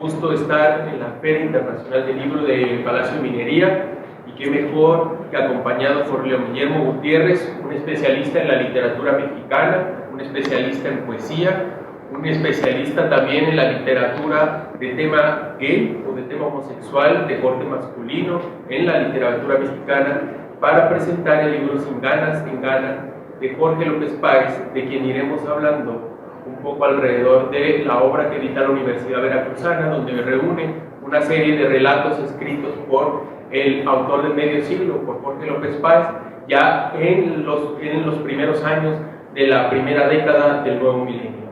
Gusto estar en la Feria Internacional del Libro de Palacio de Minería, y qué mejor que acompañado por León Guillermo Gutiérrez, un especialista en la literatura mexicana, un especialista en poesía, un especialista también en la literatura de tema gay o de tema homosexual de corte masculino en la literatura mexicana, para presentar el libro Sin ganas, en gana, de Jorge López Páez, de quien iremos hablando un poco alrededor de la obra que edita la Universidad Veracruzana, donde reúne una serie de relatos escritos por el autor de medio siglo, por Jorge López Páez, ya en los primeros años de la primera década del nuevo milenio.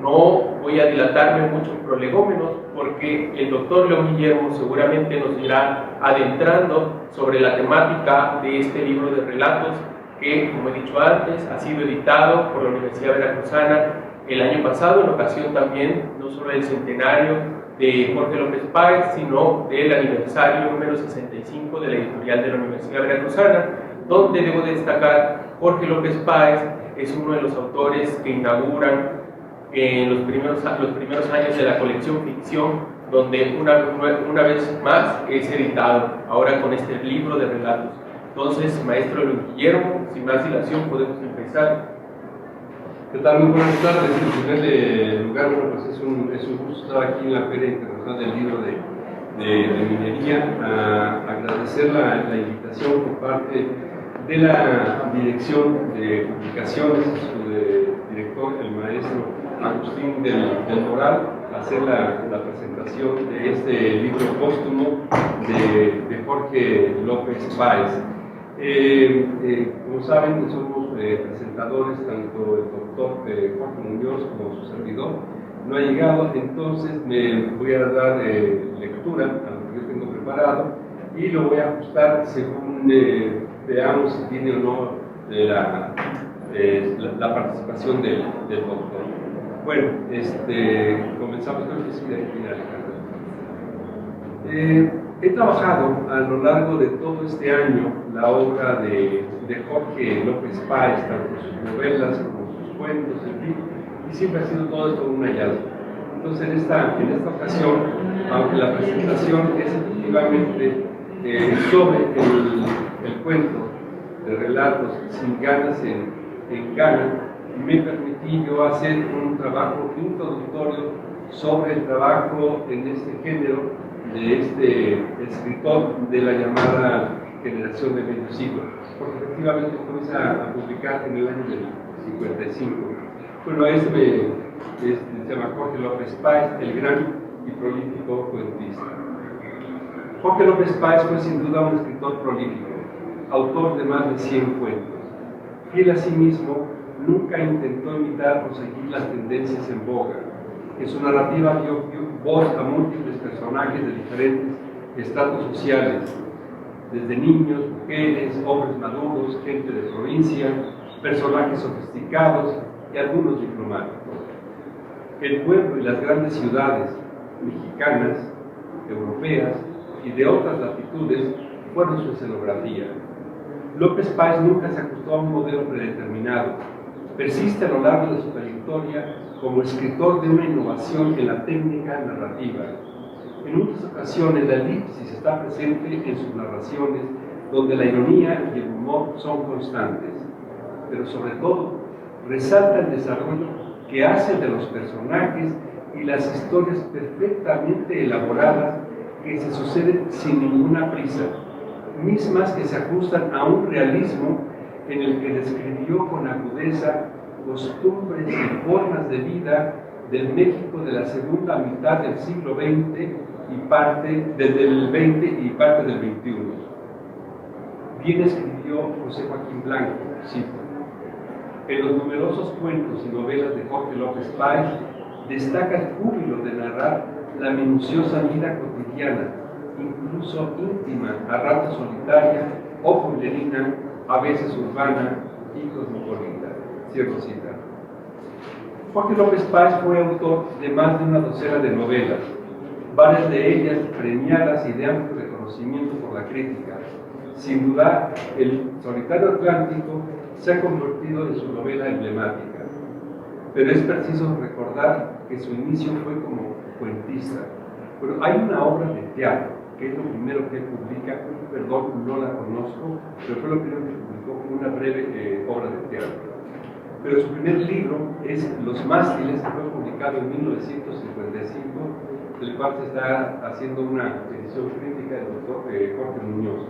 No voy a dilatarme mucho en prolegómenos, porque el doctor León Guillermo seguramente nos irá adentrando sobre la temática de este libro de relatos que, como he dicho antes, ha sido editado por la Universidad Veracruzana el año pasado, en ocasión también no solo del centenario de Jorge López Páez, sino del aniversario número 65 de la editorial de la Universidad Veracruzana, donde debo destacar Jorge López Páez es uno de los autores que inauguran en los primeros años de la colección Ficción, donde una vez más es editado, ahora con este libro de relatos. Entonces, maestro León Guillermo, sin más dilación podemos empezar. ¿Qué tal? Muy buenas tardes. En primer lugar, bueno, pues es un gusto estar aquí en la Feria Internacional del Libro de Minería. Agradecer la invitación por parte de la Dirección de Publicaciones, su director, el maestro Agustín del Moral, a hacer la presentación de este libro póstumo de Jorge López Páez. Como saben, somos presentadores, tanto el doctor Jorge Muñoz como su servidor. No ha llegado, entonces me voy a dar lectura a lo que yo tengo preparado y lo voy a ajustar según veamos si tiene o no la participación del doctor. Bueno, comenzamos, creo que sí, de aquí Alejandro. He trabajado a lo largo de todo este año la obra de Jorge López Páez, tanto sus novelas como sus cuentos, en fin, y siempre ha sido todo esto un hallazgo. Entonces, en esta ocasión, aunque la presentación es efectivamente sobre el cuento de relatos Sin ganas, en gana, me permití yo hacer un trabajo introductorio sobre el trabajo en este género de este escritor de la llamada generación de medio siglo, porque efectivamente comienza a publicar en el año del 55. Bueno, se llama Jorge López Páez, el gran y prolífico cuentista. Jorge López Páez fue sin duda un escritor prolífico, autor de más de 100 cuentos. Fiel a sí mismo, nunca intentó imitar o seguir las tendencias en boga. En su narrativa dio voz a múltiples personajes de diferentes estratos sociales, desde niños, mujeres, hombres maduros, gente de provincia, personajes sofisticados y algunos diplomáticos. El pueblo y las grandes ciudades mexicanas, europeas y de otras latitudes fueron su escenografía. López Páez nunca se ajustó a un modelo predeterminado. Persiste a lo largo de su trayectoria como escritor de una innovación en la técnica narrativa. En muchas ocasiones la elipsis está presente en sus narraciones, donde la ironía y el humor son constantes, pero sobre todo resalta el desarrollo que hace de los personajes y las historias perfectamente elaboradas que se suceden sin ninguna prisa, mismas que se ajustan a un realismo en el que describió con agudeza costumbres y formas de vida del México de la segunda mitad del siglo XX y parte del XX y parte del XXI. Bien escribió José Joaquín Blanco, cito: en los numerosos cuentos y novelas de Jorge López Páez destaca el júbilo de narrar la minuciosa vida cotidiana, incluso íntima, a ratos solitaria o pueblerina, a veces urbana y cosmopolita. Cierto cita. Jorge López Páez fue autor de más de una docena de novelas, varias de ellas premiadas y de amplio reconocimiento por la crítica. Sin duda, El solitario Atlántico se ha convertido en su novela emblemática, pero es preciso recordar que su inicio fue como cuentista. Bueno, hay una obra de teatro, que es lo primero que él publica, perdón, no la conozco, pero fue lo primero que publicó, una breve obra de teatro. Pero su primer libro es Los Mástiles, que fue publicado en 1955, del cual se está haciendo una edición crítica del doctor Jorge Muñoz.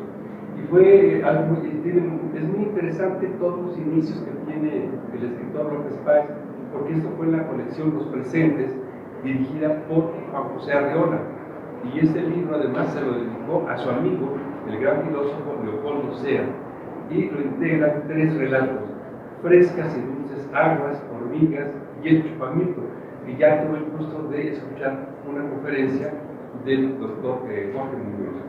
Y fue algo es muy interesante todos los inicios que tiene el escritor López Páez, porque esto fue en la colección Los Presentes, dirigida por Juan José Arreola. Y este libro además se lo dedicó a su amigo, el gran filósofo Leopoldo Sea, y lo integran 3 relatos: Frescas y dulces aguas, hormigas y el chupamito. Y ya tuve el gusto de escuchar una conferencia del doctor Jorge Muñoz.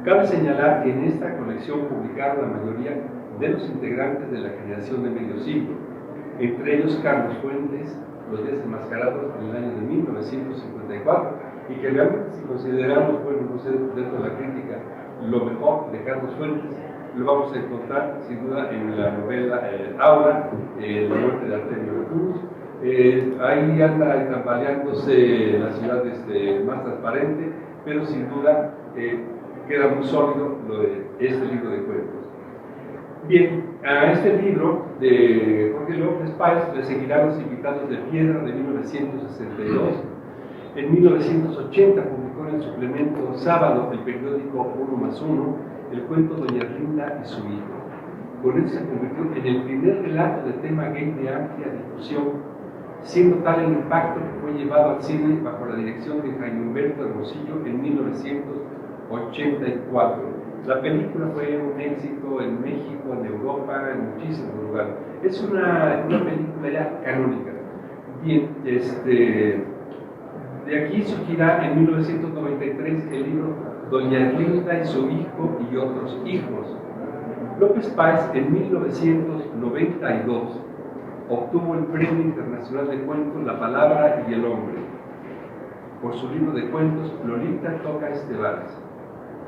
Cabe señalar que en esta colección publicaron la mayoría de los integrantes de la generación de medio siglo, entre ellos Carlos Fuentes, Los Días Enmascarados, en el año de 1954, y que realmente, si consideramos, bueno, no sé, dentro de la crítica, lo mejor de Carlos Fuentes, lo vamos a encontrar sin duda en la novela Aura, La muerte de Artemio Cruz. Ahí anda tambaleándose la ciudad más transparente, pero sin duda queda muy sólido lo de este libro de cuentos. Bien, a este libro de Jorge López Páez le seguirán Los Invitados de Piedra, de 1962. En 1980 publicó en el suplemento Sábado, el periódico 1+1, el cuento Doña Erlinda y su hijo. Con él se convirtió en el primer relato de tema gay de amplia difusión, siendo tal el impacto que fue llevado al cine bajo la dirección de Jaime Humberto Hermosillo en 1984. La película fue un éxito en México, en Europa, en muchísimos lugares. Es una película ya canónica. Bien, de aquí surgirá en 1993 el libro Doña Erlinda y su hijo y otros hijos. López Páez en 1992 obtuvo el Premio Internacional de Cuentos La Palabra y el Hombre por su libro de cuentos Lolita toca Estebares,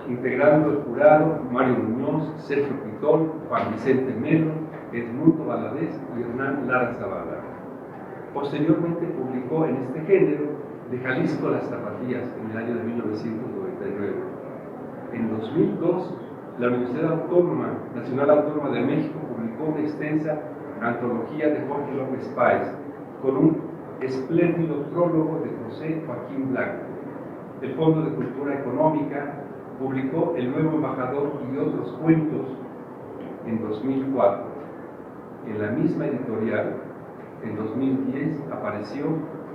integrando el jurado Mario Muñoz, Sergio Pitol, Juan Vicente Melo, Edmundo Valadez y Hernán Lara Zavala. Posteriormente publicó en este género De Jalisco las Zapatillas en el año de 1999. En 2002, la Universidad Nacional Autónoma de México publicó una extensa antología de Jorge López Páez con un espléndido prólogo de José Joaquín Blanco. El Fondo de Cultura Económica publicó El Nuevo Embajador y otros cuentos en 2004. En la misma editorial, en 2010, apareció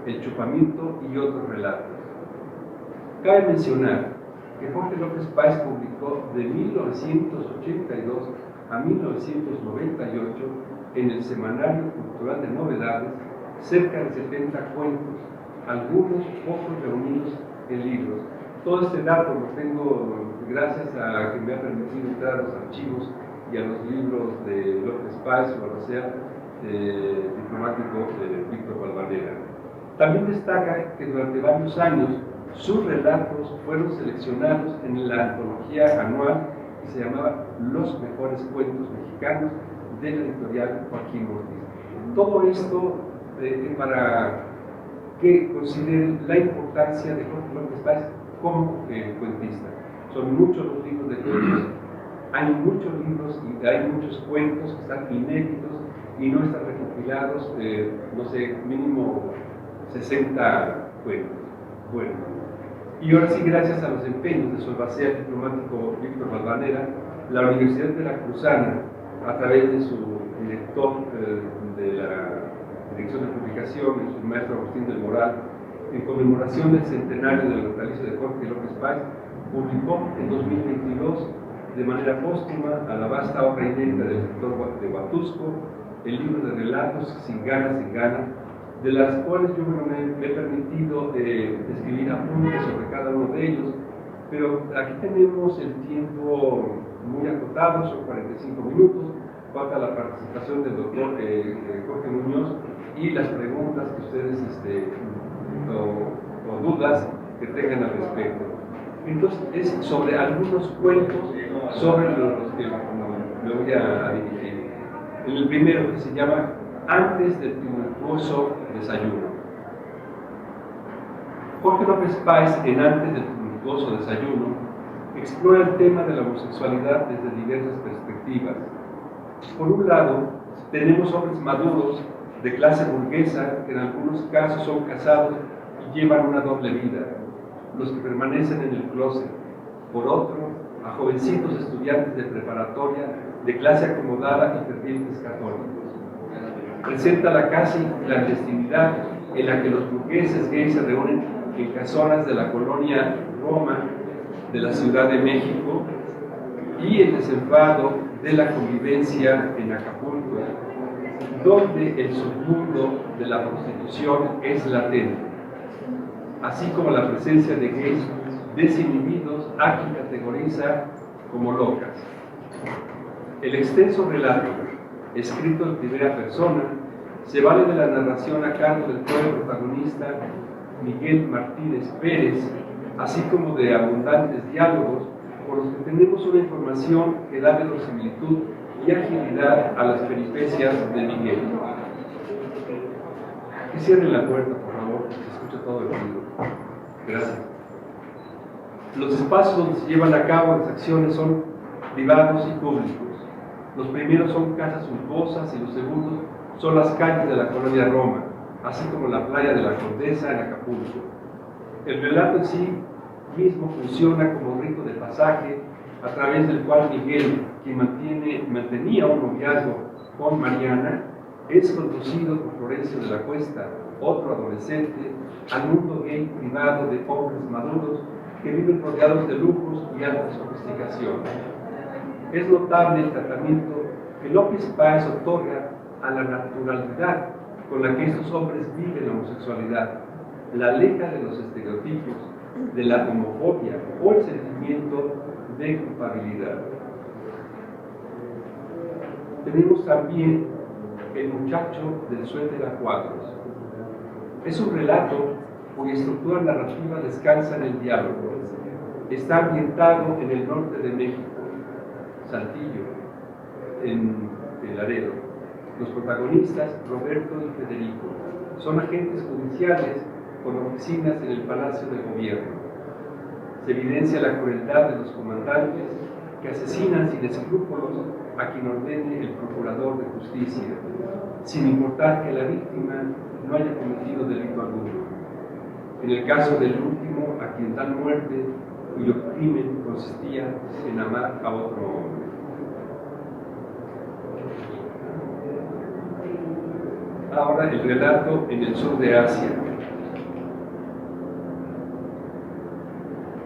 El Chupamito y otros relatos. Cabe mencionar que Jorge López Páez publicó de 1982 a 1998 en el Semanario Cultural de Novedades cerca de 70 cuentos, algunos pocos reunidos en libros. Todo este dato lo tengo gracias a que me ha permitido entrar a los archivos y a los libros de López Páez, o a sea, diplomático Víctor Valvanera. También destaca que durante varios años sus relatos fueron seleccionados en la antología anual que se llamaba Los Mejores Cuentos Mexicanos de la editorial Joaquín Ortiz. Todo esto para que consideren la importancia de Jorge López Páez como cuentista. Son muchos los libros de cuentos, hay muchos libros y hay muchos cuentos que están inéditos y no están recopilados, no sé, mínimo 60 cuentos. Bueno, y ahora sí, gracias a los empeños de su albacea diplomático Víctor Valvanera, la Universidad Veracruzana, a través de su director de la Dirección de Publicaciones, su maestro Agustín del Moral, en conmemoración del centenario del natalicio de Jorge López Páez, publicó en 2022, de manera póstuma, a la vasta obra inédita del escritor de Huatusco, el libro de relatos Sin Gana, Sin Gana, de las cuales yo me he permitido escribir apuntes sobre cada uno de ellos, pero aquí tenemos el tiempo muy acotado, son 45 minutos, falta la participación del doctor Jorge Muñoz y las preguntas que ustedes o dudas que tengan al respecto. Entonces, es sobre algunos cuentos sobre los que me voy a dirigir. El primero, que se llama Antes del tumultuoso desayuno. Jorge López Páez, en Antes del tumultuoso desayuno, explora el tema de la homosexualidad desde diversas perspectivas. Por un lado, tenemos hombres maduros de clase burguesa que en algunos casos son casados y llevan una doble vida, los que permanecen en el closet. Por otro, a jovencitos estudiantes de preparatoria de clase acomodada y fervientes católicos. Presenta la casi clandestinidad en la que los burgueses gays se reúnen en casonas de la colonia Roma de la Ciudad de México y el desenfado de la convivencia en Acapulco, donde el submundo de la prostitución es latente, así como la presencia de gays desinhibidos a quien categoriza como locas. El extenso relato, escrito en primera persona, se vale de la narración a cargo del joven protagonista Miguel Martínez Pérez, así como de abundantes diálogos por los que tenemos una información que da verosimilitud y agilidad a las peripecias de Miguel. Que cierren la puerta, por favor, que se escuche todo el ruido. Gracias. Los espacios donde se llevan a cabo las acciones son privados y públicos. Los primeros son casas suntuosas y los segundos son las calles de la colonia Roma, así como la playa de la Condesa en Acapulco. El relato en sí mismo funciona como rito de pasaje a través del cual Miguel, quien mantenía un noviazgo con Mariana, es conducido por Florencio de la Cuesta, otro adolescente, al mundo gay privado de hombres maduros que viven rodeados de lujos y alta sofisticación. Es notable el tratamiento que López Páez otorga a la naturalidad con la que estos hombres viven la homosexualidad, la aleja de los estereotipos, de la homofobia o el sentimiento de culpabilidad. Tenemos también El muchacho del suéter a cuadros. Es un relato cuya estructura narrativa descansa en el diálogo. Está ambientado en el norte de México, Saltillo, en Laredo. Los protagonistas, Roberto y Federico, son agentes judiciales con oficinas en el Palacio de Gobierno. Se evidencia la crueldad de los comandantes que asesinan sin escrúpulos a quien ordene el procurador de justicia, sin importar que la víctima no haya cometido delito alguno. En el caso del último, a quien dan muerte, cuyo crimen consistía en amar a otro hombre. Ahora el relato en el sur de Asia.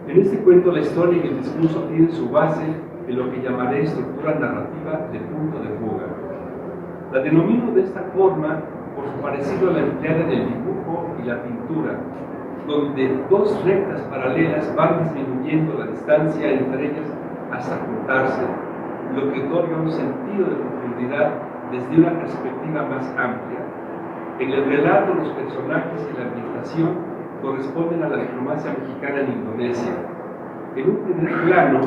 En este cuento la historia y el discurso tienen su base en lo que llamaré estructura narrativa de punto de fuga. La denomino de esta forma por su parecido a la empleada en el dibujo y la pintura, donde dos rectas paralelas van disminuyendo la distancia entre ellas hasta juntarse, lo que otorga un sentido de profundidad desde una perspectiva más amplia. En el relato, los personajes y la ambientación corresponden a la diplomacia mexicana en Indonesia. En un primer plano,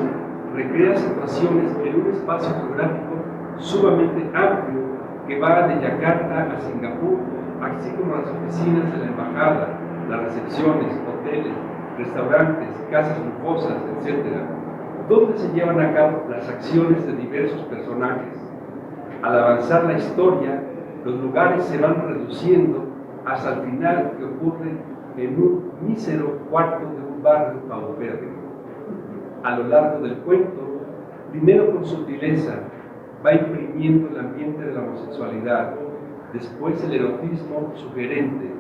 recrea situaciones en un espacio geográfico sumamente amplio que va de Yakarta a Singapur, así como las oficinas de la embajada, las recepciones, hoteles, restaurantes, casas lujosas, etc., donde se llevan a cabo las acciones de diversos personajes. Al avanzar la historia, los lugares se van reduciendo hasta el final que ocurre en un mísero cuarto de un barrio paupérrimo. A lo largo del cuento, primero con sutileza, va imprimiendo el ambiente de la homosexualidad, después el erotismo sugerente,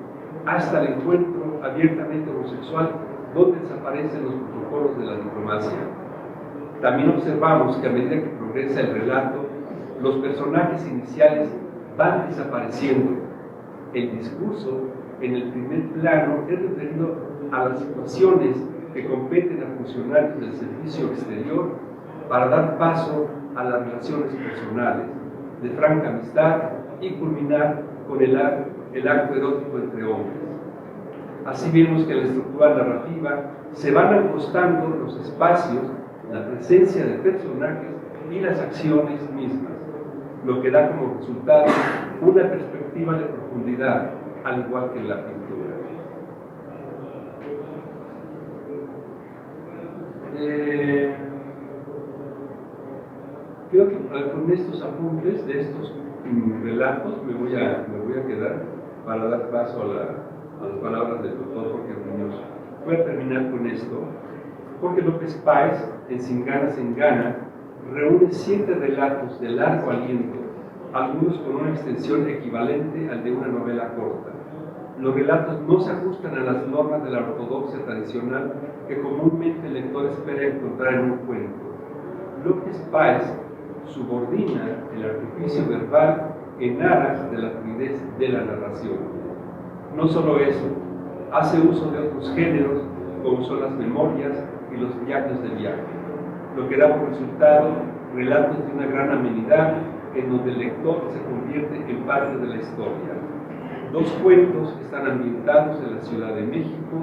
hasta el encuentro abiertamente homosexual, donde desaparecen los protocolos de la diplomacia. También observamos que a medida que progresa el relato, los personajes iniciales van desapareciendo. El discurso, en el primer plano, es referido a las situaciones que competen a funcionarios del servicio exterior para dar paso a las relaciones personales, de franca amistad y culminar con el acto erótico entre hombres. Así vemos que en la estructura narrativa se van acostando los espacios, la presencia de personajes y las acciones mismas, lo que da como resultado una perspectiva de profundidad, al igual que en la pintura. Creo que con estos apuntes de estos relatos me voy a quedar para dar paso a las palabras del doctor Jorge Muñoz. Voy a terminar con esto. Jorge López Páez, en Sin Ganas en Gana, reúne 7 relatos de largo aliento, algunos con una extensión equivalente al de una novela corta. Los relatos no se ajustan a las normas de la ortodoxia tradicional que comúnmente el lector espera encontrar en un cuento. López Páez subordina el artificio verbal en aras de la fluidez de la narración. No solo eso, hace uso de otros géneros como son las memorias y los diarios de viaje, lo que da por resultado relatos de una gran amenidad en donde el lector se convierte en parte de la historia. 2 cuentos están ambientados en la Ciudad de México,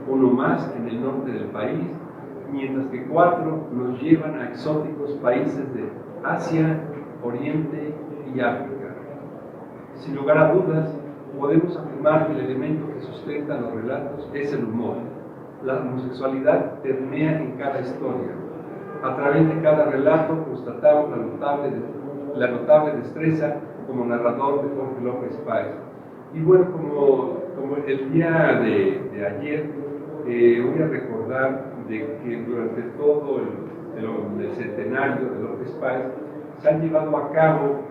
uno más en el norte del país, mientras que 4 nos llevan a exóticos países de Asia, Oriente y África. Sin lugar a dudas, podemos afirmar que el elemento que sustenta los relatos es el humor. La homosexualidad permea en cada historia. A través de cada relato constatamos la notable destreza como narrador de Jorge López Páez. Y bueno, como el día de ayer, voy a recordar de que durante todo el centenario de López Páez se han llevado a cabo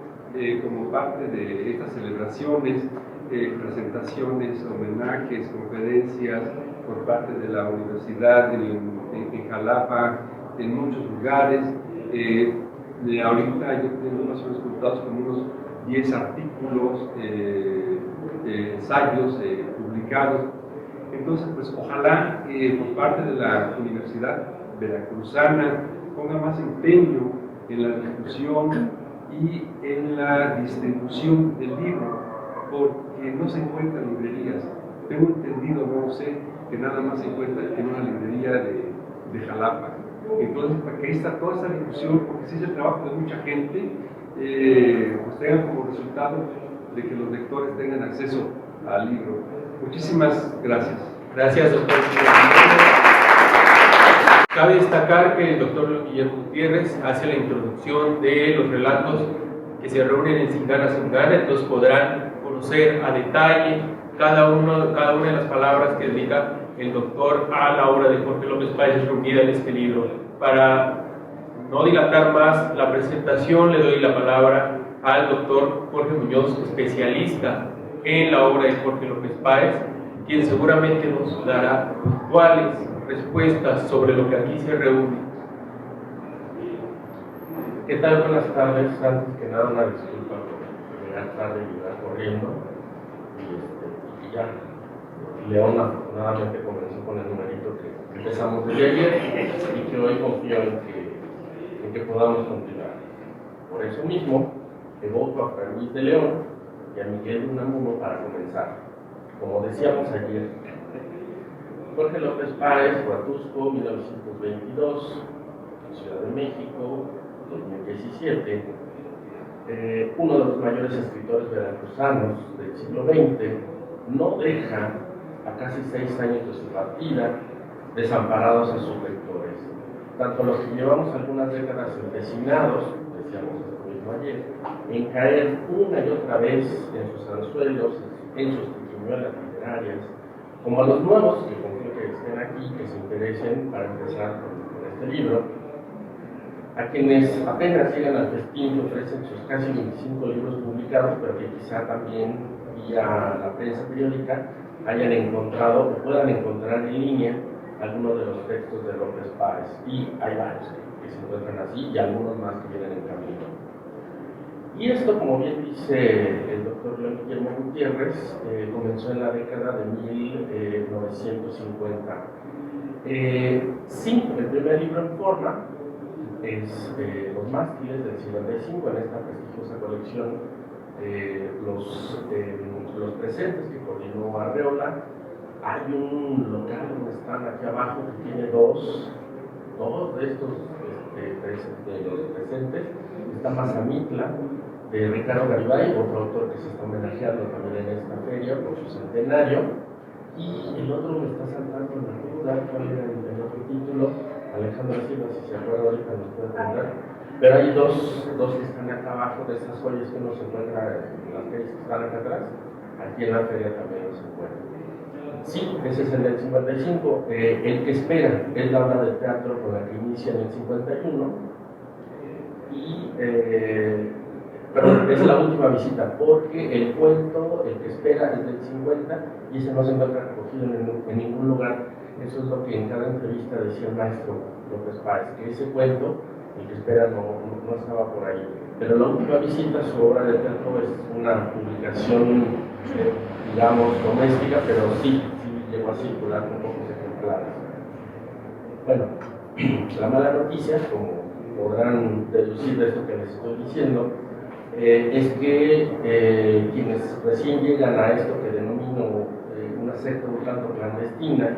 como parte de estas celebraciones, presentaciones, homenajes, conferencias por parte de la universidad en Jalapa, en muchos lugares. Ahorita yo tengo más o menos contados como unos 10 artículos, ensayos publicados. Entonces, pues ojalá por parte de la Universidad Veracruzana ponga más empeño en la difusión y en la distribución del libro, porque no se encuentra en librerías. Tengo entendido, no sé, que nada más se encuentra en una librería de Jalapa. Entonces, para que toda esta difusión, porque si es el trabajo de mucha gente, pues tenga como resultado de que los lectores tengan acceso al libro. Muchísimas gracias. Gracias, doctor. Cabe destacar que el doctor Guillermo Gutiérrez hace la introducción de los relatos que se reúnen en Sin Ganas en Gana, entonces podrán conocer a detalle cada una de las palabras que dedica el doctor a la obra de Jorge López Páez reunida en este libro. Para no dilatar más la presentación, le doy la palabra al doctor Jorge Muñoz, especialista en la obra de Jorge López Páez, quien seguramente nos dará puntuales respuestas sobre lo que aquí se reúne. ¿Qué tal? Buenas tardes. Antes que nada, una disculpa por llegar tarde y llegar corriendo. Y ya, León afortunadamente comenzó con el numerito que empezamos desde ayer y que hoy confío en que podamos continuar. Por eso mismo, evoco a Fray Luis de León y a Miguel de Unamuno para comenzar. Como decíamos ayer, Jorge López Páez, Huatusco, 1922, Ciudad de México, 2017, uno de los mayores escritores veracruzanos del siglo XX, no deja a casi 6 años de su partida desamparados a sus lectores, tanto los que llevamos algunas décadas empecinados, decíamos esto mismo ayer, en caer una y otra vez en sus anzuelos, en sus triquiñuelas literarias, como a los nuevos, que confío que estén aquí, que se interesen para empezar con este libro, a quienes apenas llegan al festín que ofrecen sus casi 25 libros publicados, pero que quizá también vía la prensa periódica hayan encontrado o puedan encontrar en línea algunos de los textos de López Páez. Y hay varios que se encuentran así y algunos más que vienen en camino. Y esto, como bien dice el doctor León Guillermo Gutiérrez, comenzó en la década de 1950. El primer libro en forma es Los Mástiles del 55, en esta prestigiosa colección Los Presentes que coordinó Arreola. Hay un local donde están aquí abajo que tiene dos de estos de los presentes. Está Mazamitla, de Ricardo Garibay, otro autor que se está homenajeando también en esta feria por su centenario. Y el otro me está saltando en la duda, ¿cuál era el otro título? Alejandra Silva, si se acuerda ahorita nos puede contar. Pero hay dos que están acá abajo de esas joyas que uno se encuentra en las calles que están acá atrás. Aquí en la feria también los encuentra. Sí, ese es el del 55. El que espera es la obra de teatro con la que inicia en el 51. Perdón, es la última visita, porque el cuento, el que espera, es del 50 y ese no se encuentra recogido en ningún lugar. Eso es lo que en cada entrevista decía el maestro López Páez, que ese cuento, el que espera, no estaba por ahí. Pero la última visita, su obra de teatro, es una publicación, digamos, doméstica, pero sí llegó a circular con pocos ejemplares. Bueno, la mala noticia, como podrán deducir de esto que les estoy diciendo, es que quienes recién llegan a esto que denomino una secta un tanto clandestina,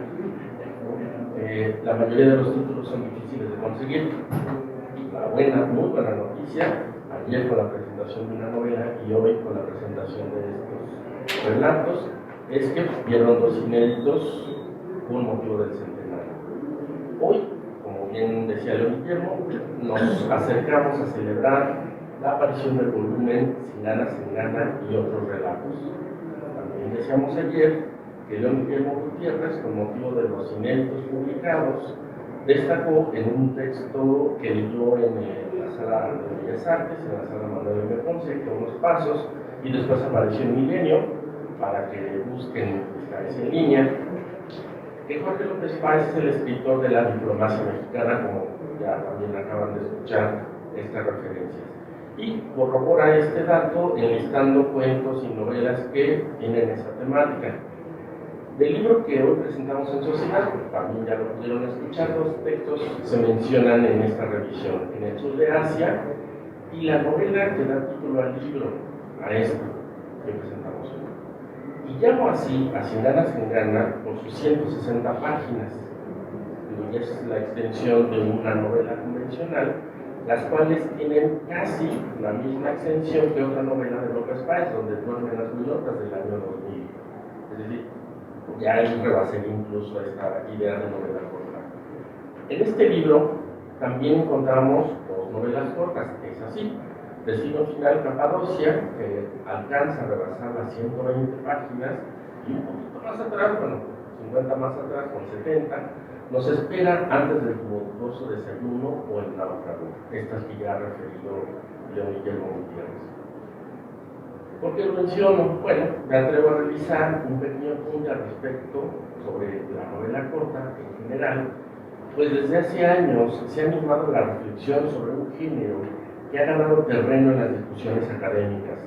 la mayoría de los títulos son difíciles de conseguir. La muy buena noticia, ayer con la presentación de una novela y hoy con la presentación de estos relatos, es que vieron dos inéditos con motivo del centenario. Hoy, como bien decía León Guillermo, nos acercamos a celebrar la aparición del volumen Sin ganas, sin gana y otros relatos. También decíamos ayer que León Guillermo Gutiérrez, con motivo de los inéditos publicados, destacó en un texto que leyó en la sala de Bellas Artes, en la sala Manuel M. Ponce, que unos pasos, y después apareció en Milenio, para que busquen, está en línea, que Jorge López Páez es el escritor de la diplomacia mexicana, como ya también acaban de escuchar estas referencias. Y corrobora este dato enlistando cuentos y novelas que tienen esa temática. Del libro que hoy presentamos en sociedad, también ya lo pudieron escuchar, dos textos se mencionan en esta revisión: En el sur de Asia y la novela que da título al libro, a esto que presentamos hoy. Y llamo así a Sin ganas, sin gana por sus 160 páginas, y es la extensión de una novela convencional, las cuales tienen casi la misma extensión que otra novela de López Páez, donde duermen las minutas del año 2000. Es decir, ya él rebasaría incluso esta idea de novela corta. En este libro también encontramos dos novelas cortas, es así: Destino Final Capadocia, que alcanza a rebasar las 120 páginas, y un poquito más atrás, bueno, 50 más atrás, con 70, nos espera Antes del tumultuoso desayuno o El náufrago, estas que ya ha referido León Guillermo Gutiérrez. ¿Por qué lo menciono? Bueno, me atrevo a realizar un pequeño apunte al respecto sobre la novela corta en general, pues desde hace años se ha animado la reflexión sobre un género que ha ganado terreno en las discusiones académicas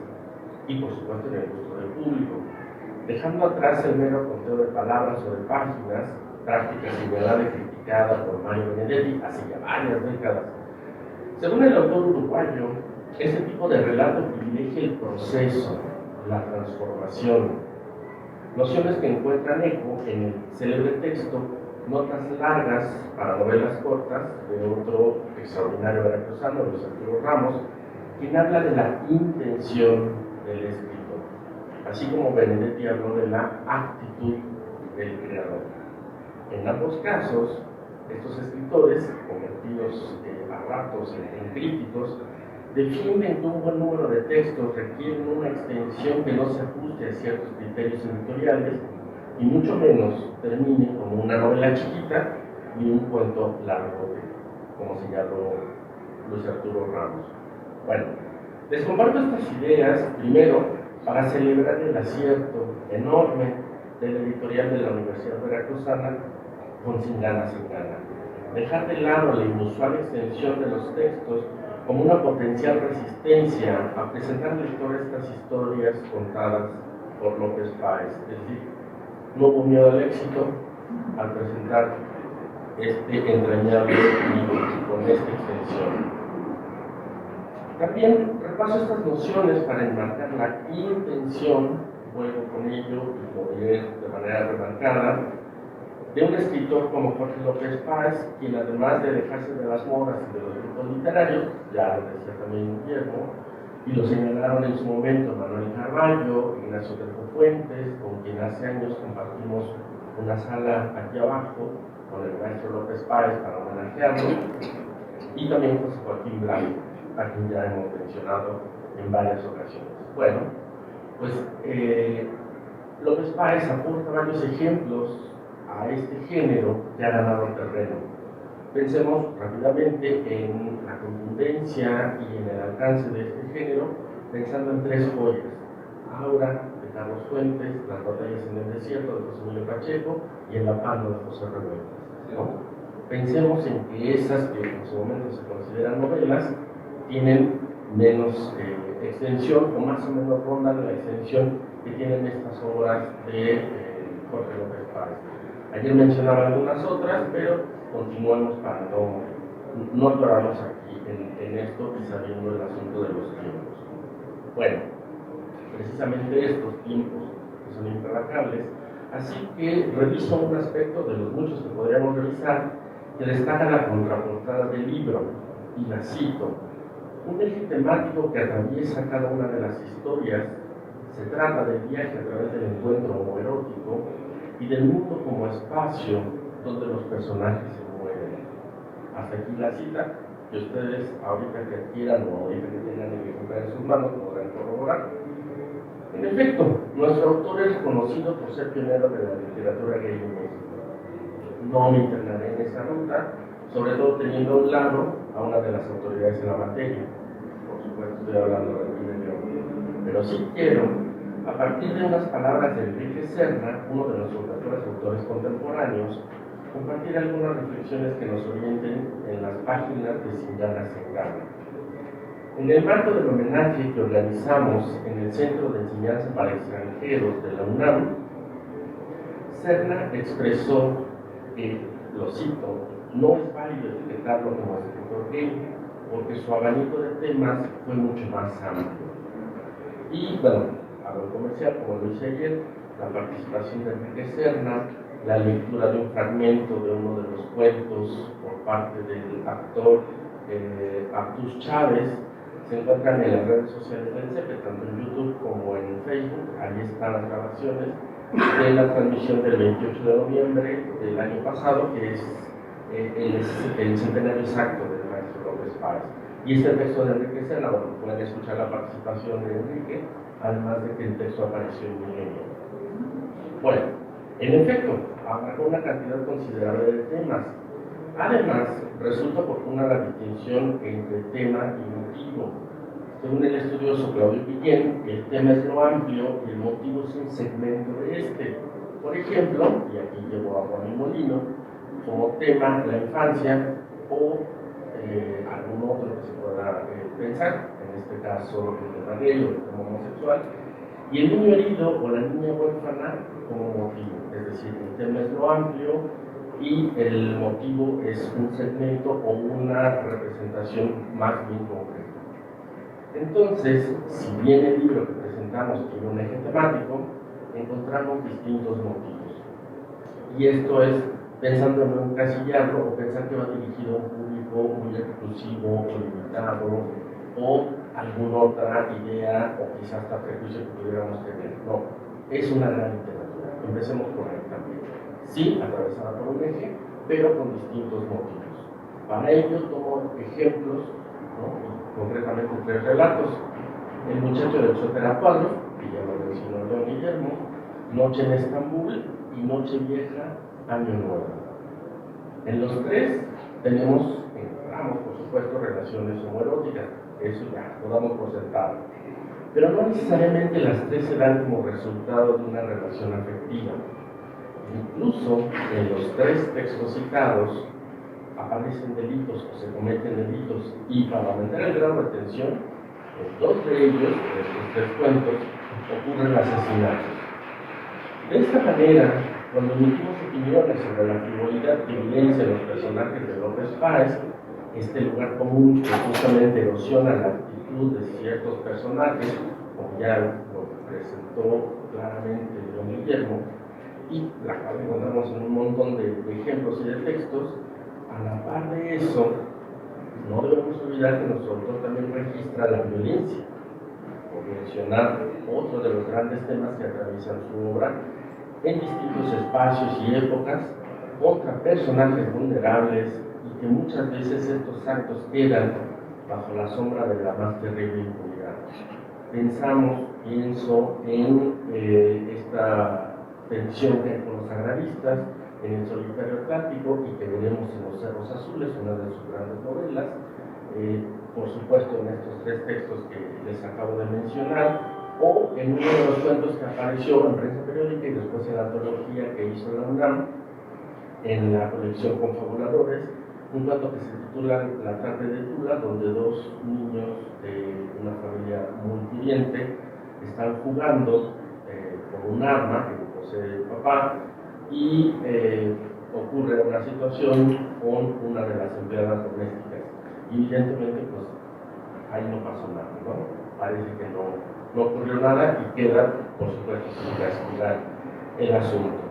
y por supuesto en el gusto del público, dejando atrás el mero conteo de palabras o de páginas, práctica señalada y criticada por Mario Benedetti hace ya varias décadas. Según el autor uruguayo, este tipo de relato privilegia el proceso, la transformación, nociones que encuentran eco en el célebre texto Notas largas para novelas cortas de otro extraordinario veracruzano, Luis Arturo Ramos, quien habla de la intención del escritor, así como Benedetti habló de la actitud del creador. En ambos casos, estos escritores, convertidos a ratos en críticos, defienden que un buen número de textos requieren una extensión que no se ajuste a ciertos criterios editoriales y mucho menos termine como una novela chiquita ni un cuento largo, como señaló Luis Arturo Ramos. Bueno, les comparto estas ideas primero para celebrar el acierto enorme de la editorial de la Universidad Veracruzana con Sin ganas, sin gana. Dejar de lado la inusual extensión de los textos como una potencial resistencia a presentar lectores estas historias contadas por López Páez. Es decir, no hubo miedo al éxito al presentar este entrañable libro con esta extensión. También repaso estas nociones para enmarcar la intención, vuelvo con ello y lo diré de manera remarcada, de un escritor como Jorge López Páez, quien además de alejarse de las modas y de los grupos literarios, ya lo decía también Guillermo, y lo señalaron en su momento Manuel Carballo, Ignacio Trejo Fuentes, con quien hace años compartimos una sala aquí abajo con el maestro López López Páez para homenajearlo, y también José Joaquín Blanco, a quien ya hemos mencionado en varias ocasiones. Bueno, pues López Páez aporta varios ejemplos a este género que ha ganado terreno. Pensemos rápidamente en la contundencia y en el alcance de este género, pensando en tres joyas: Aura, de Carlos Fuentes; Las batallas en el desierto, de José Emilio Pacheco; y El Apando, de José Revueltas, ¿no? Pensemos en que esas, que en su momento se consideran novelas, tienen menos extensión, o más o menos rondan la extensión que tienen estas obras de Jorge López Páez. Ayer mencionaba algunas otras, pero continuemos para no atorarnos aquí en esto y sabiendo el asunto de los tiempos. Bueno, precisamente estos tiempos que son implacables, así que reviso un aspecto de los muchos que podríamos revisar, que destaca la contraportada del libro, y la cito: un eje temático que atraviesa cada una de las historias. Se trata del viaje a través del encuentro homoerótico y del mundo como espacio donde los personajes se mueven. Hasta aquí la cita, que ustedes ahorita que quieran o ahorita que tengan el ejemplar en sus manos podrán corroborar. En efecto, nuestro autor es reconocido por ser pionero de la literatura gay en México. No me internaré en esa ruta, sobre todo teniendo a un lado a una de las autoridades en la materia. Por supuesto, estoy hablando de Enrique León. Pero sí quiero, a partir de unas palabras de Enrique Serna, uno de nuestros mejores autores contemporáneos, compartir algunas reflexiones que nos orienten en las páginas de Sin Ganas en Gana. En el marco del homenaje que organizamos en el Centro de Enseñanza para Extranjeros de la UNAM, Serna expresó que, lo cito, no es válido etiquetarlo como escritor gay, porque su abanico de temas fue mucho más amplio. Y bueno, hago el comercial, como lo hice ayer, la participación de Enrique Serna, la lectura de un fragmento de uno de los cuentos por parte del actor Artús Chávez, se encuentran en las redes sociales del CEPE, tanto en YouTube como en Facebook. Ahí están las grabaciones de la transmisión del 28 de noviembre del año pasado, que es el centenario exacto del maestro López Páez. Y este texto de Enrique Serna, bueno, pueden escuchar la participación de Enrique, además de que el texto apareció en Milenio. Bueno, en efecto, abarca una cantidad considerable de temas. Además, resulta oportuna la distinción entre tema y motivo. Según el estudioso Claudio Guillén, el tema es lo amplio y el motivo es un segmento de este. Por ejemplo, y aquí llevo agua a mi molino, como tema la infancia o algún otro que se pueda pensar, en este caso el tema gay o el tema homosexual, y el niño herido o la niña huérfana como motivo. Es decir, el tema es lo amplio y el motivo es un segmento o una representación más bien concreta. Entonces, si bien el libro que presentamos tiene un eje temático, encontramos distintos motivos. Y esto es pensando en un encasillarlo o pensar que va dirigido a un público muy exclusivo o limitado o alguna otra idea o quizás hasta prejuicio que pudiéramos tener. No, es una gran literatura. Empecemos por ahí también. Sí, atravesada por un eje, pero con distintos motivos. Para ello tomo ejemplos, ¿no? Concretamente tres relatos: El muchacho del suéter a cuadros, que ya lo mencionó León Guillermo; Noche en Estambul; y Noche Vieja, Año Nuevo. En los tres encontramos, por supuesto, relaciones homoeróticas, eso ya lo damos por sentado. Pero no necesariamente las tres se dan como resultado de una relación afectiva. Incluso en los tres textos citados aparecen delitos o se cometen delitos, y para aumentar el grado de tensión, en dos de ellos, de estos tres cuentos, ocurren asesinatos. De esta manera, cuando emitimos opiniones sobre la frivolidad que evidencia los personajes de López Páez, este lugar común que justamente erosiona la actitud de ciertos personajes, como ya lo presentó claramente León Guillermo, y la cual encontramos en un montón de ejemplos y de textos. A la par de eso, no debemos olvidar que nuestro autor también registra la violencia, por mencionar otro de los grandes temas que atraviesan su obra en distintos espacios y épocas, contra personajes vulnerables y que muchas veces estos actos quedan bajo la sombra de la más terrible impunidad. Pienso en esta tensión que hay con los agraristas, en El Solitario Atlántico y que veremos en Los Cerros Azules, una de sus grandes novelas, por supuesto en estos tres textos que les acabo de mencionar, o en uno de los cuentos que apareció en prensa periódica y después en la antología que hizo la UNAM en la colección Confabuladores, un cuento que se titula La tarde de Tula, donde dos niños de una familia muy pudiente están jugando con un arma que posee el papá y ocurre una situación con una de las empleadas domésticas y evidentemente pues ahí no pasó nada, ¿no? Parece que no ocurrió nada y queda por supuesto sin castigar el asunto.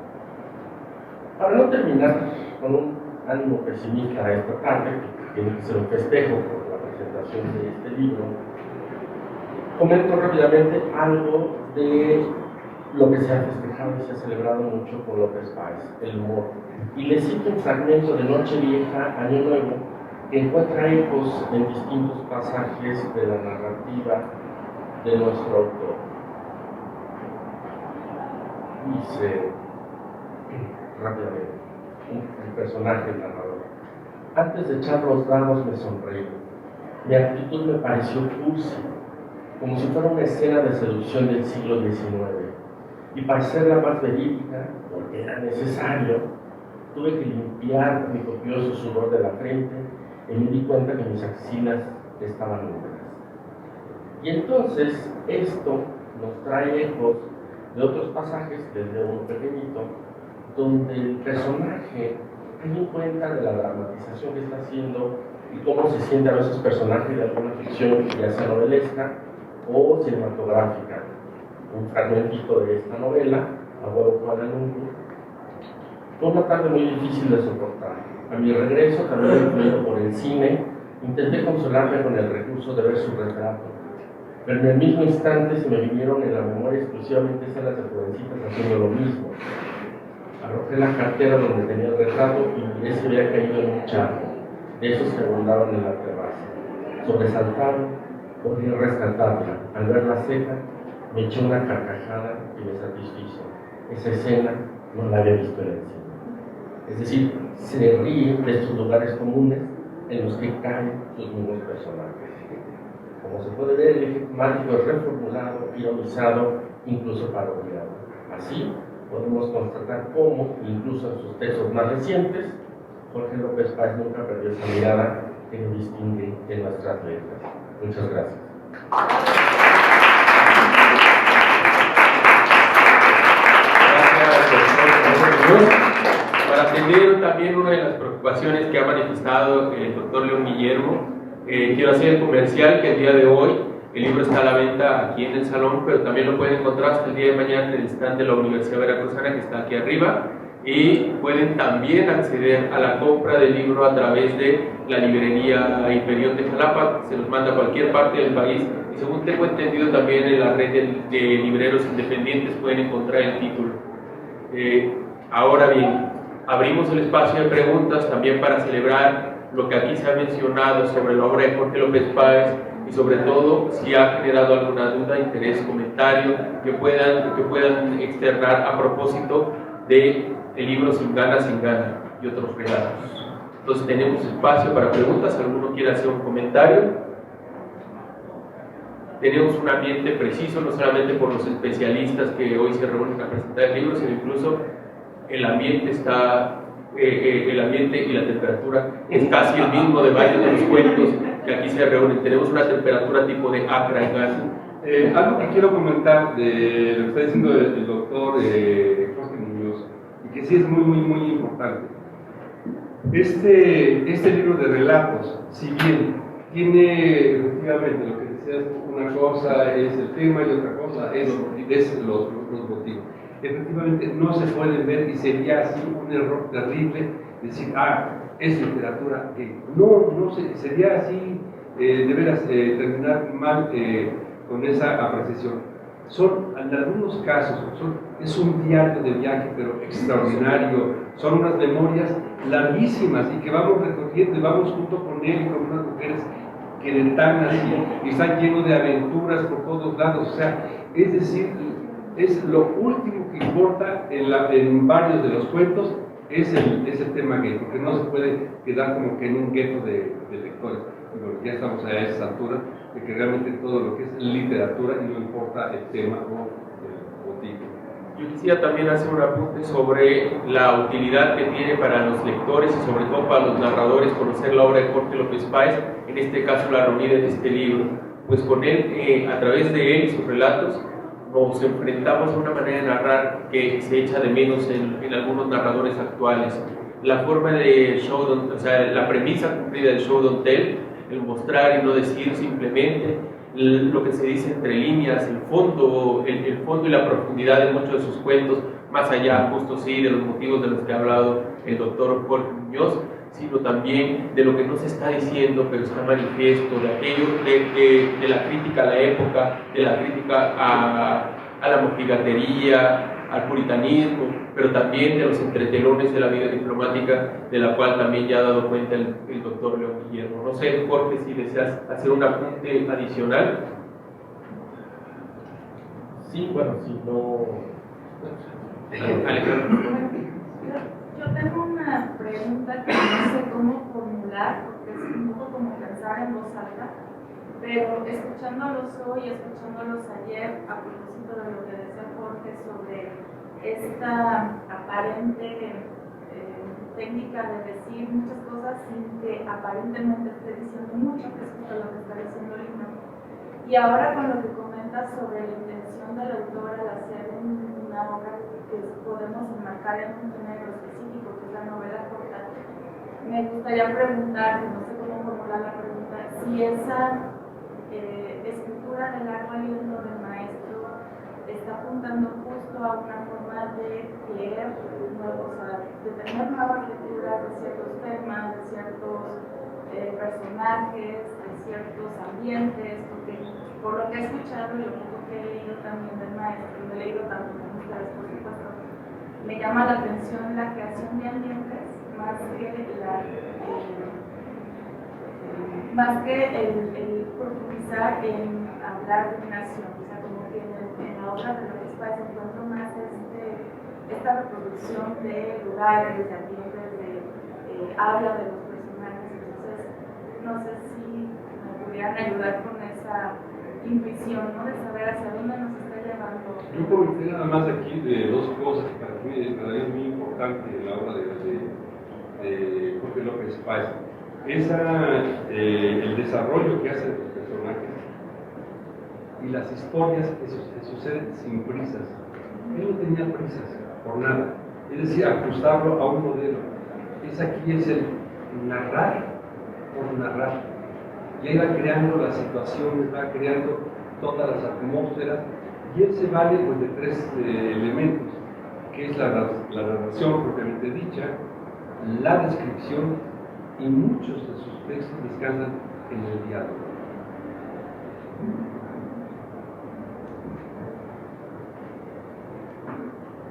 Para no terminar con un ánimo pesimista a esta tarde, que tiene que ser un festejo por la presentación de este libro, comento rápidamente algo de lo que se ha festejado y se ha celebrado mucho con López Páez, el humor. Y les cito un fragmento de Nochevieja, Año Nuevo, que encuentra ecos en distintos pasajes de la narrativa de nuestro autor. Dice rápidamente el personaje narrador: antes de echar los dados me sonreí. Mi actitud me pareció cursi, como si fuera una escena de seducción del siglo XIX. Y para hacerla más verídica, porque era necesario, tuve que limpiar mi copioso sudor de la frente y me di cuenta que mis axilas estaban húmedas. Y entonces esto nos trae ecos de otros pasajes, desde uno pequeñito, donde el personaje tiene cuenta de la dramatización que está haciendo y cómo se siente a veces personaje de alguna ficción, ya sea novelesca o cinematográfica. Un fragmentito de esta novela, Abuelo Kuala Lumpur, fue una tarde muy difícil de soportar. A mi regreso, también influido por el cine, intenté consolarme con el recurso de ver su retrato, pero en el mismo instante se me vinieron en la memoria exclusivamente escenas de jovencitas haciendo lo mismo. Arrojé la cartera donde tenía el retrato y miré si había caído en un charco, de esos que abundaban en la terraza. Sobresaltado, corrí a rescatarla. Al verla seca, me eché una carcajada y me satisfizo. Esa escena no la había visto en el cine. Es decir, se ríe de estos lugares comunes en los que caen sus mismos personajes. Como se puede ver, el eje temático es reformulado, ironizado, incluso parodiado. Así, podemos constatar cómo, incluso en sus textos más recientes, Jorge López Páez nunca perdió esa mirada que nos distingue en nuestras letras. Muchas gracias. Para atender también una de las preocupaciones que ha manifestado el doctor León Guillermo, quiero hacer el comercial que el día de hoy el libro está a la venta aquí en el salón, pero también lo pueden encontrar hasta el día de mañana en el stand de la Universidad Veracruzana, que está aquí arriba, y pueden también acceder a la compra del libro a través de la librería Imperión de Jalapa. Se los manda a cualquier parte del país, y según tengo entendido también en la red de libreros independientes pueden encontrar el título. Ahora bien, abrimos el espacio de preguntas también para celebrar lo que aquí se ha mencionado sobre la obra de Jorge López Páez, y sobre todo si ha generado alguna duda, interés, comentario que puedan externar a propósito de el libro Sin Ganas, Sin Gana y otros relatos. Entonces tenemos espacio para preguntas. ¿Alguno quiere hacer un comentario? Tenemos un ambiente preciso, no solamente por los especialistas que hoy se reúnen a presentar el libro, sino incluso el ambiente y la temperatura es casi el mismo de varios de los cuentos que aquí se reúnen. Tenemos una temperatura tipo de Accra y Ghana. Algo que quiero comentar de lo que está diciendo el doctor Jorge Muñoz, y que sí es muy importante. Este libro de relatos, si bien tiene efectivamente lo que decías, una cosa es el tema y otra cosa es los motivos. Efectivamente no se pueden ver y sería así un error terrible decir, es literatura gay. No sería así, de veras, terminar mal con esa apreciación. En algunos casos, es un diario de viaje, pero extraordinario, son unas memorias larguísimas y que vamos recogiendo y vamos junto con él y con unas mujeres que le están así y están llenos de aventuras por todos lados. O sea, es decir, es lo último que importa en varios de los cuentos, es el tema gay, porque no se puede quedar como que en un gueto de lectores. Bueno, ya estamos a esa altura de que realmente todo lo que es literatura y no importa el tema o el motivo. Yo quisiera también hacer un apunte sobre la utilidad que tiene para los lectores y sobre todo para los narradores conocer la obra de Jorge López Páez, en este caso la reunida en este libro. Pues con él, a través de él y sus relatos, nos enfrentamos a una manera de narrar que se echa de menos en algunos narradores actuales. La forma de show, o sea, la premisa cumplida del show don't tell, el mostrar y no decir simplemente, lo que se dice entre líneas, el fondo y la profundidad de muchos de sus cuentos, más allá, justo sí, de los motivos de los que ha hablado el doctor Jorge Muñoz, sino también de lo que no se está diciendo, pero está manifiesto, de aquello, de la crítica a la época, de la crítica a la mojigatería, al puritanismo, pero también de los entretelones de la vida diplomática, de la cual también ya ha dado cuenta el doctor León Guillermo. No sé, Jorge, si deseas hacer un apunte adicional. Sí, bueno, si no... Alejandro. Yo tengo una pregunta que no sé cómo formular, porque es un poco como pensar en voz alta, pero escuchándolos hoy, escuchándolos ayer, a propósito de lo que decía Jorge sobre esta aparente técnica de decir muchas cosas sin que aparentemente esté diciendo mucho, que es justo lo que está diciendo Lina. Y ahora con lo que comentas sobre la intención del autor al hacer una obra que podemos enmarcar en un género específico, que es la novela corta, me gustaría preguntar, no sé cómo formular la pregunta, si esa escritura de largo aliento del maestro está apuntando justo a una forma de leer nuevos, o sea, de tener nuevas lecturas de ciertos temas, de ciertos personajes, de ciertos ambientes, porque por lo que he escuchado y lo poco que he leído también del maestro, he leído tanto como ustedes, por supuesto, me llama la atención la creación de ambientes más que el profundizar en hablar de nación. O sea, como que en la obra de López Páez encuentro más esta reproducción de lugares, de ambientes, habla de los personajes. Entonces, no sé si me pudieran ayudar con esa intuición, ¿no? De saber hacia dónde nos está llevando. Yo comenté nada más aquí de dos cosas que para mí es muy importante en la obra de Jorge López Páez. El desarrollo que hacen los personajes y las historias que suceden sin prisas. Él no tenía prisas por nada, es decir, ajustarlo a un modelo. Aquí es el narrar por narrar, y él va creando las situaciones, va creando todas las atmósferas, y él se vale pues, de tres elementos, que es la narración propiamente dicha, la descripción, y muchos de sus textos descansan en el diálogo.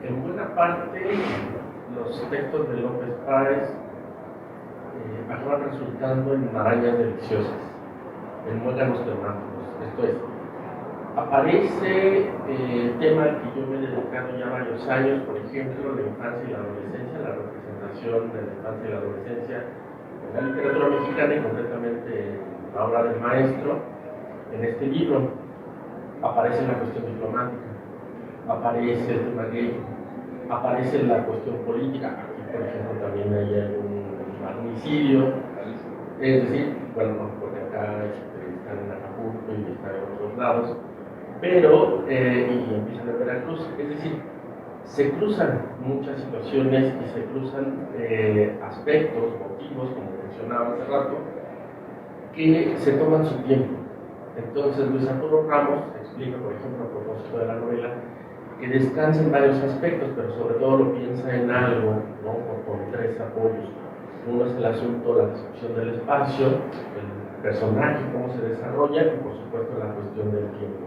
En buena parte, los textos de López Páez acaban resultando en marañas deliciosas, en muéganos temáticos. Esto es, aparece el tema al que yo me he dedicado ya varios años, por ejemplo, la infancia y la adolescencia, la representación de la infancia y la adolescencia en la literatura mexicana y concretamente en la obra del maestro. En este libro aparece la cuestión diplomática, aparece el tema gay, aparece la cuestión política. Aquí, por ejemplo, también hay algún magnicidio, es decir, bueno, no, porque acá están en Acapulco y están en otros lados, pero, y empiezan en Veracruz, es decir, se cruzan muchas situaciones y se cruzan aspectos, motivos, como mencionaba hace rato, que se toman su tiempo. Entonces Luis Arturo Ramos explica, por ejemplo, a propósito de la novela, que descansa en varios aspectos, pero sobre todo lo piensa en algo, ¿no? Con tres apoyos. Uno es el asunto de la descripción del espacio, el personaje, cómo se desarrolla, y por supuesto la cuestión del tiempo.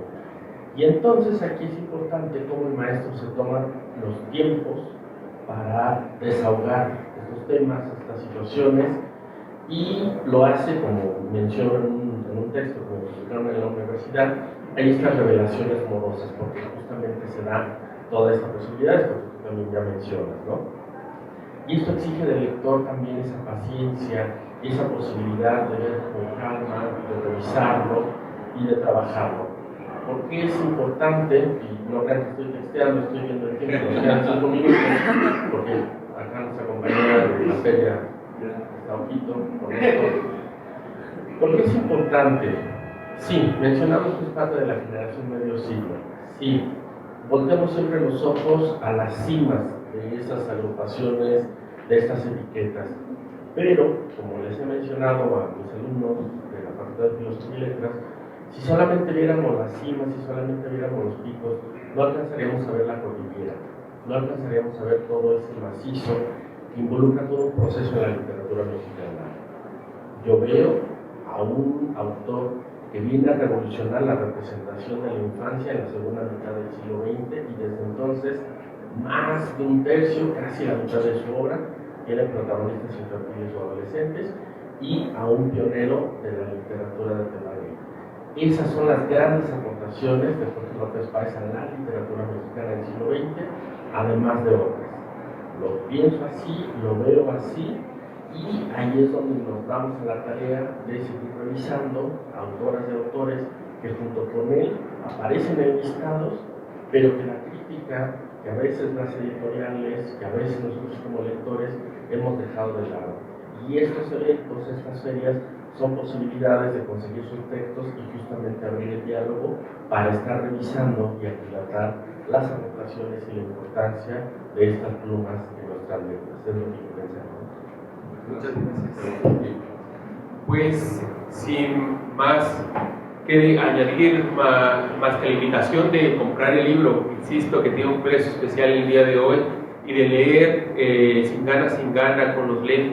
Y entonces aquí es importante cómo el maestro se toma los tiempos para desahogar estos temas, estas situaciones, y lo hace, como menciono en un texto que me publicaron en la universidad, hay estas revelaciones morosas, porque justamente se da toda esta posibilidad, esto que tú también ya mencionas, ¿no? Y esto exige del lector también esa paciencia, esa posibilidad de ver con calma, de revisarlo y de trabajarlo. ¿Por qué es importante? Y no crean que estoy texteando, estoy viendo el tiempo, nos quedan 5 minutos, porque acá nuestra compañera de la feria está ojito con esto. ¿Por qué es importante? Sí, mencionamos que es parte de la generación medio siglo. Sí, volteamos siempre los ojos a las cimas de esas agrupaciones, de estas etiquetas. Pero, como les he mencionado a mis alumnos de la Facultad de Filosofía y Letras, si solamente viéramos las cimas, si solamente viéramos los picos, no alcanzaríamos a ver la cordillera, no alcanzaríamos a ver todo ese macizo que involucra todo un proceso en la literatura mexicana. Yo veo a un autor que viene a revolucionar la representación de la infancia en la segunda mitad del siglo XX, y desde entonces más de un tercio, casi la mitad de su obra, tiene protagonistas infantiles o adolescentes, y a un pionero de la literatura de temática. Esas son las grandes aportaciones de Jorge López Páez a la literatura mexicana del siglo XX, además de otras. Lo pienso así, lo veo así, y ahí es donde nos damos a la tarea de seguir revisando autoras y autores que junto con él aparecen enlistados, pero que la crítica, que a veces las editoriales, que a veces nosotros como lectores hemos dejado de lado. Y estos eventos, estas ferias, son posibilidades de conseguir sus textos y justamente abrir el diálogo para estar revisando y aquilatar las aportaciones y la importancia de estas plumas en nuestras letras. Es lo que pensamos. Muchas gracias. Pues, sin más que añadir, más que la invitación de comprar el libro, insisto que tiene un precio especial el día de hoy, y de leer sin gana, con los lentes.